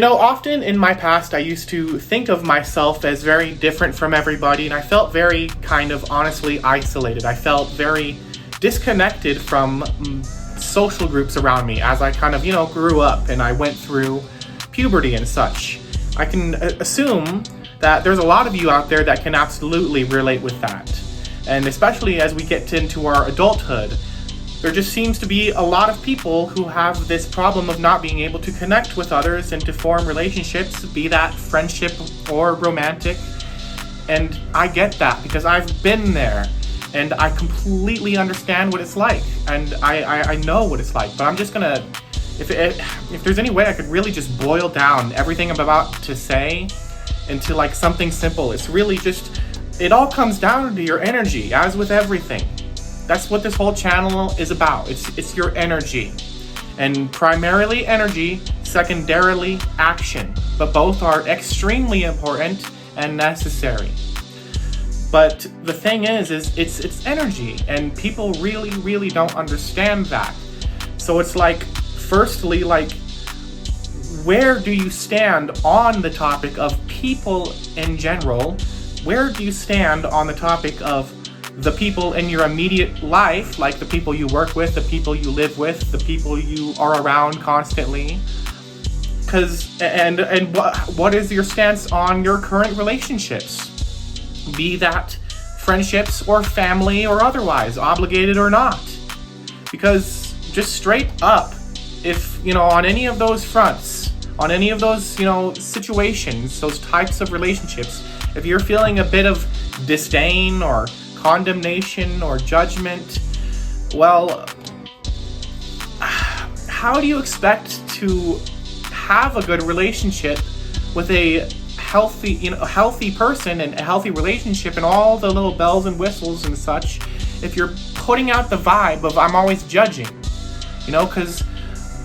Often in my past, I used to think of myself as very different from everybody, and I felt very kind of honestly isolated. I felt very disconnected from social groups around me as I kind of, grew up and I went through puberty and such. I can assume that there's a lot of you out there that can absolutely relate with that. And especially as we get into our adulthood, there just seems to be a lot of people who have this problem of not being able to connect with others and to form relationships, be that friendship or romantic. And I get that because I've been there and I completely understand what it's like. And I know what it's like, but I'm just gonna, if there's any way I could really just boil down everything I'm about to say into like something simple, it's really just, it all comes down to your energy, as with everything. That's what this whole channel is about. It's your energy. And primarily energy, secondarily action. But both are extremely important and necessary. But the thing is it's energy, and people really, really don't understand that. So it's like, firstly, like, where do you stand on the topic of people in general? Where do you stand on the topic of the people in your immediate life, like the people you work with, the people you live with, the people you are around constantly? And what is your stance on your current relationships? Be that friendships or family or otherwise, obligated or not. Because just straight up, if, on any of those fronts, on any of those, situations, those types of relationships, if you're feeling a bit of disdain or condemnation or judgment, well, how do you expect to have a good relationship with a healthy person and a healthy relationship and all the little bells and whistles and such if you're putting out the vibe of I'm always judging? Because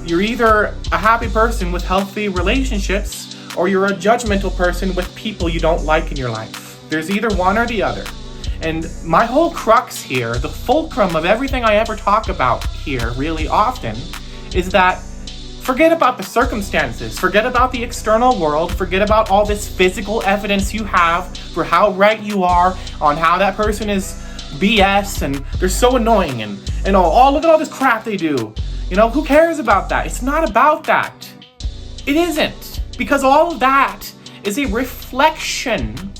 you're either a happy person with healthy relationships or you're a judgmental person with people you don't like in your life. There's either one or the other. And my whole crux here, the fulcrum of everything I ever talk about here really often, is that forget about the circumstances, forget about the external world, forget about all this physical evidence you have for how right you are on how that person is BS and they're so annoying and oh, look at all this crap they do. Who cares about that? It's not about that. It isn't. Because all of that is a reflection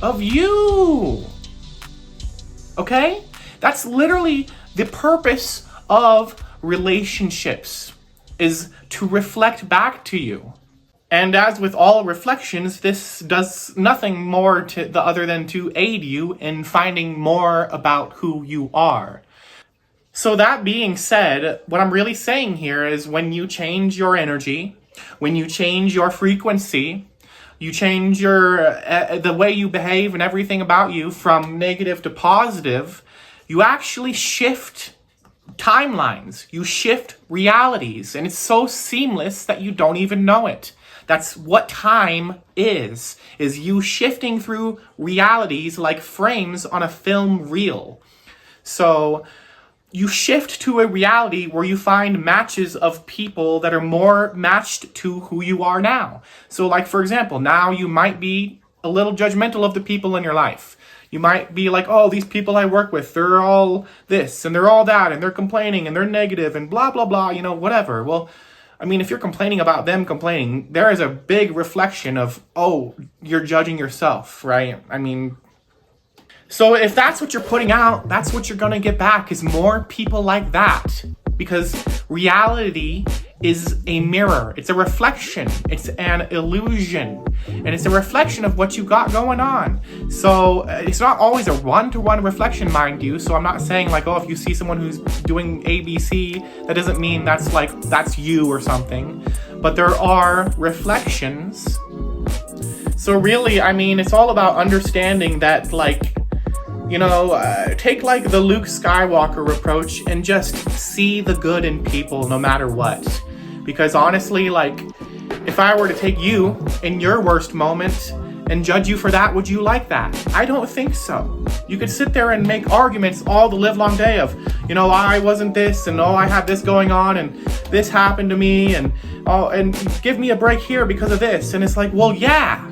of you. Okay? That's literally the purpose of relationships, is to reflect back to you. And as with all reflections, this does nothing more other than to aid you in finding more about who you are. So that being said, what I'm really saying here is when you change your energy, when you change your frequency, you change the way you behave and everything about you from negative to positive, you actually shift timelines, you shift realities, and it's so seamless that you don't even know it. That's what time is you shifting through realities like frames on a film reel. So you shift to a reality where you find matches of people that are more matched to who you are now. So like, for example, now you might be a little judgmental of the people in your life. You might be like, oh, these people I work with, they're all this and they're all that and they're complaining and they're negative and blah, blah, blah, whatever. Well, if you're complaining about them complaining, there is a big reflection of, oh, you're judging yourself, right? So if that's what you're putting out, that's what you're gonna get back, is more people like that. Because reality is a mirror. It's a reflection. It's an illusion. And it's a reflection of what you got going on. So it's not always a one-to-one reflection, mind you. So I'm not saying like, oh, if you see someone who's doing ABC, that doesn't mean that's you or something. But there are reflections. So really, it's all about understanding that, like, take like the Luke Skywalker approach and just see the good in people no matter what. Because honestly, like, if I were to take you in your worst moment and judge you for that, would you like that? I don't think so. You could sit there and make arguments all the livelong day of, I wasn't this, and I had this going on, and this happened to me, and give me a break here because of this. And it's like, well, yeah,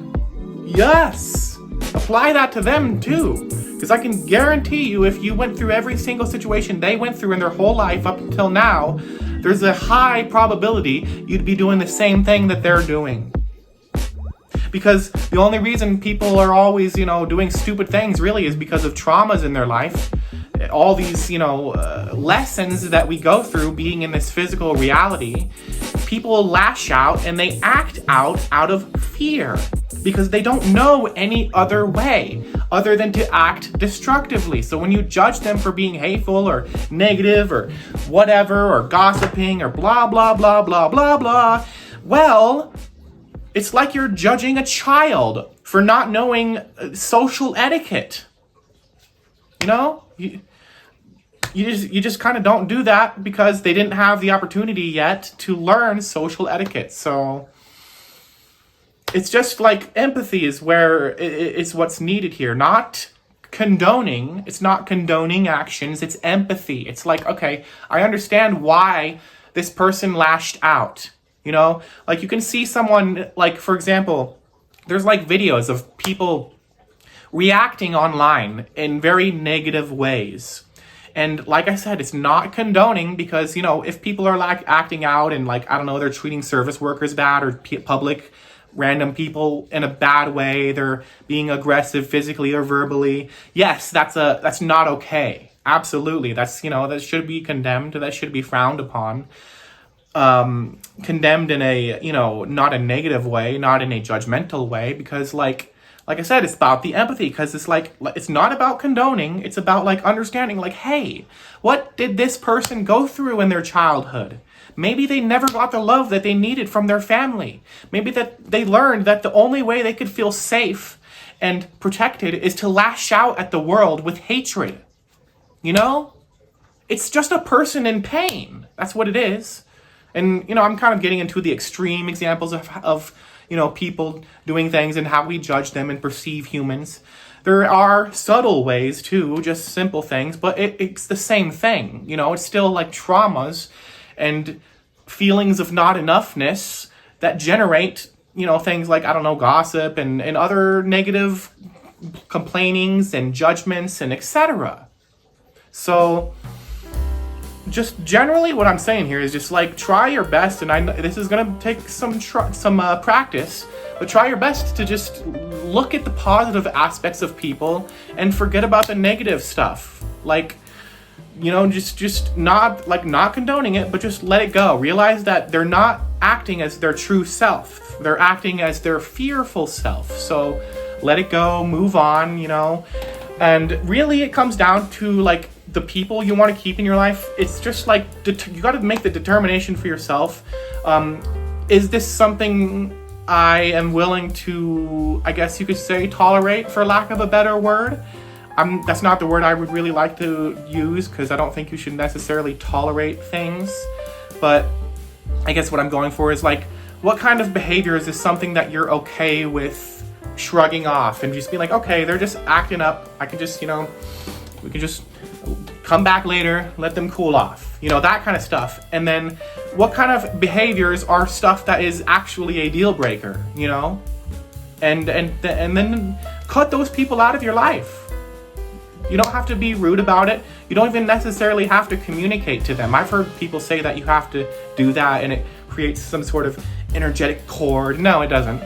yes, apply that to them too. Because I can guarantee you, if you went through every single situation they went through in their whole life up until now, there's a high probability you'd be doing the same thing that they're doing. Because the only reason people are always, doing stupid things really is because of traumas in their life. All these, lessons that we go through being in this physical reality, people lash out and they act out of fear because they don't know any other way other than to act destructively. So when you judge them for being hateful or negative or whatever, or gossiping or blah, blah, blah, blah, blah, blah, well, it's like you're judging a child for not knowing social etiquette. You just kind of don't do that because they didn't have the opportunity yet to learn social etiquette. So it's just like empathy is where it's what's needed here. Not condoning. It's not condoning actions. It's empathy. It's like, okay, I understand why this person lashed out. Like you can see someone, like, for example, there's like videos of people reacting online in very negative ways. And like I said, it's not condoning because, if people are like acting out and like, I don't know, they're treating service workers bad or public random people in a bad way, they're being aggressive physically or verbally. Yes, that's not okay. Absolutely. That's, that should be condemned. That should be frowned upon. Condemned in a, not a negative way, not in a judgmental way, because like I said, it's about the empathy, because it's like, it's not about condoning, it's about like understanding, like, hey, what did this person go through in their childhood? Maybe they never got the love that they needed from their family. Maybe that they learned that the only way they could feel safe and protected is to lash out at the world with hatred. It's just a person in pain. That's what it is. And, I'm kind of getting into the extreme examples of people doing things and how we judge them and perceive humans. There are subtle ways too, just simple things, but it's the same thing. It's still like traumas and feelings of not enoughness that generate, things like, I don't know, gossip and other negative complainings and judgments and etc. So just generally what I'm saying here is just like try your best, and I know this is going to take some practice, but try your best to just look at the positive aspects of people and forget about the negative stuff. Like, just not condoning it, but just let it go. Realize that they're not acting as their true self. They're acting as their fearful self. So let it go, move on, and really it comes down to like the people you want to keep in your life. It's just like you got to make the determination for yourself. Is this something I am willing to, I guess you could say, tolerate, for lack of a better word? That's not the word I would really like to use, because I don't think you should necessarily tolerate things. But I guess what I'm going for is like, what kind of behaviors is something that you're okay with shrugging off and just be like, okay, they're just acting up. I can just, we can just come back later, let them cool off, that kind of stuff. And then what kind of behaviors are stuff that is actually a deal breaker, and then cut those people out of your life. You don't have to be rude about it. You don't even necessarily have to communicate to them. I've heard people say that you have to do that and it creates some sort of energetic cord. No, it doesn't.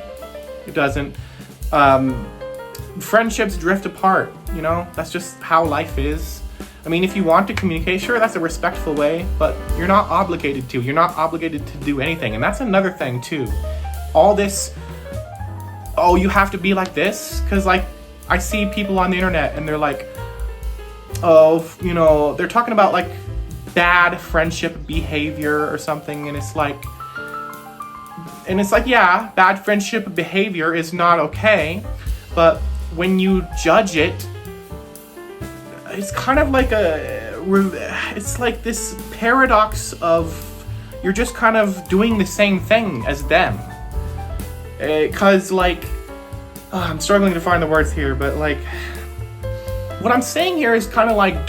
It doesn't. Friendships drift apart, that's just how life is. I mean, if you want to communicate, sure, that's a respectful way, but you're not obligated to. You're not obligated to do anything. And that's another thing too. All this, oh, you have to be like this? Because like, I see people on the internet and they're like, oh, they're talking about like bad friendship behavior or something. And it's like, yeah, bad friendship behavior is not okay. But when you judge it, it's kind of like it's like this paradox of you're just kind of doing the same thing as them. Because like, I'm struggling to find the words here, but like, what I'm saying here is kind of like,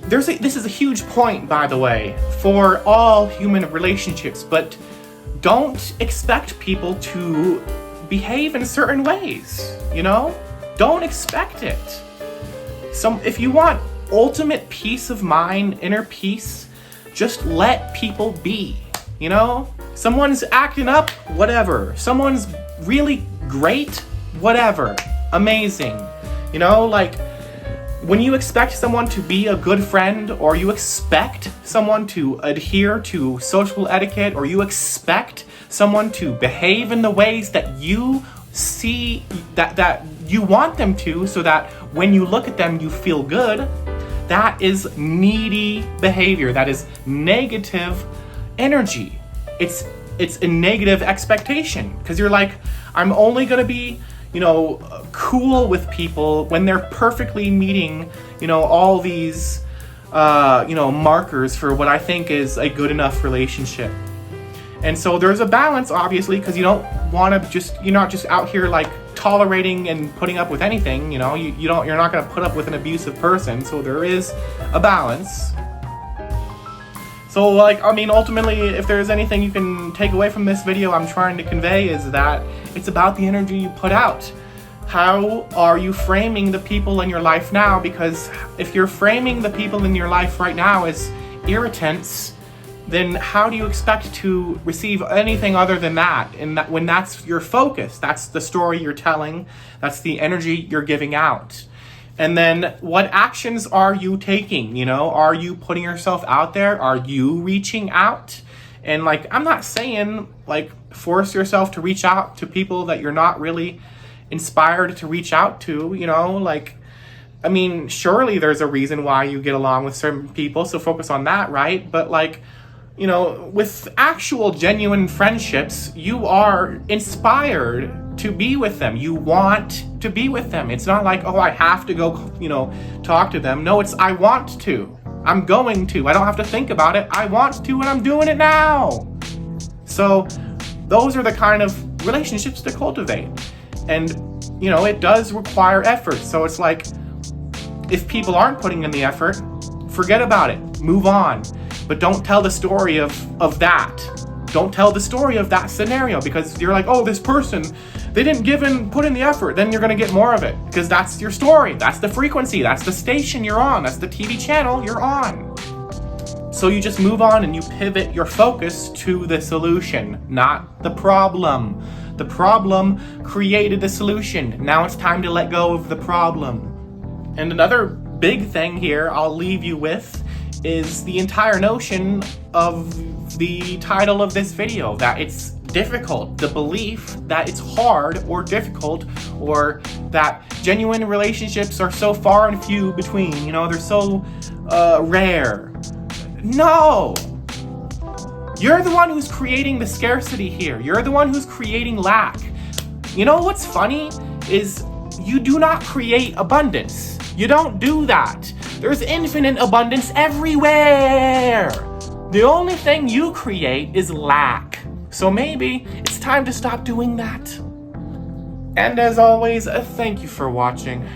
this is a huge point, by the way, for all human relationships, but don't expect people to behave in certain ways, you know? Don't expect it. If you want ultimate peace of mind, inner peace, just let people be, you know? Someone's acting up, whatever. Someone's really great, whatever. Amazing. You know, like, when you expect someone to be a good friend, or you expect someone to adhere to social etiquette, or you expect someone to behave in the ways that you see, that you want them to, so that when you look at them, you feel good, that is needy behavior. That is negative energy. It's a negative expectation, because you're like, I'm only gonna be, you know, cool with people when they're perfectly meeting, you know, all these, you know, markers for what I think is a good enough relationship. And so there's a balance, obviously, because you don't want to you're not just out here like tolerating and putting up with anything, you know, you're not going to put up with an abusive person. So there is a balance. So, like, I mean, ultimately, if there's anything you can take away from this video, I'm trying to convey is that it's about the energy you put out. How are you framing the people in your life now? Because if you're framing the people in your life right now as irritants, then how do you expect to receive anything other than that? And that, when that's your focus, that's the story you're telling, that's the energy you're giving out. And then what actions are you taking? You know, are you putting yourself out there? Are you reaching out? And like, I'm not saying like force yourself to reach out to people that you're not really inspired to reach out to, you know, like, I mean, surely there's a reason why you get along with certain people, so focus on that, right? But like, you know, with actual genuine friendships, you are inspired to be with them. You want to be with them. It's not like, oh, I have to go, you know, talk to them. No, it's I want to. I'm going to. I don't have to think about it. I want to, and I'm doing it now. So those are the kind of relationships to cultivate. And, you know, it does require effort. So it's like, if people aren't putting in the effort, forget about it. Move on. But don't tell the story of that. Don't tell the story of that scenario, because you're like, oh, this person, they didn't put in the effort. Then you're going to get more of it, because that's your story. That's the frequency. That's the station you're on. That's the TV channel you're on. So you just move on and you pivot your focus to the solution, not the problem. The problem created the solution. Now it's time to let go of the problem. And another big thing here I'll leave you with is the entire notion of the title of this video, that it's difficult. The belief that it's hard or difficult, or that genuine relationships are so far and few between, you know, they're so rare. No! You're the one who's creating the scarcity here. You're the one who's creating lack. You know what's funny is you do not create abundance. You don't do that. There's infinite abundance everywhere. The only thing you create is lack. So maybe it's time to stop doing that. And as always, thank you for watching.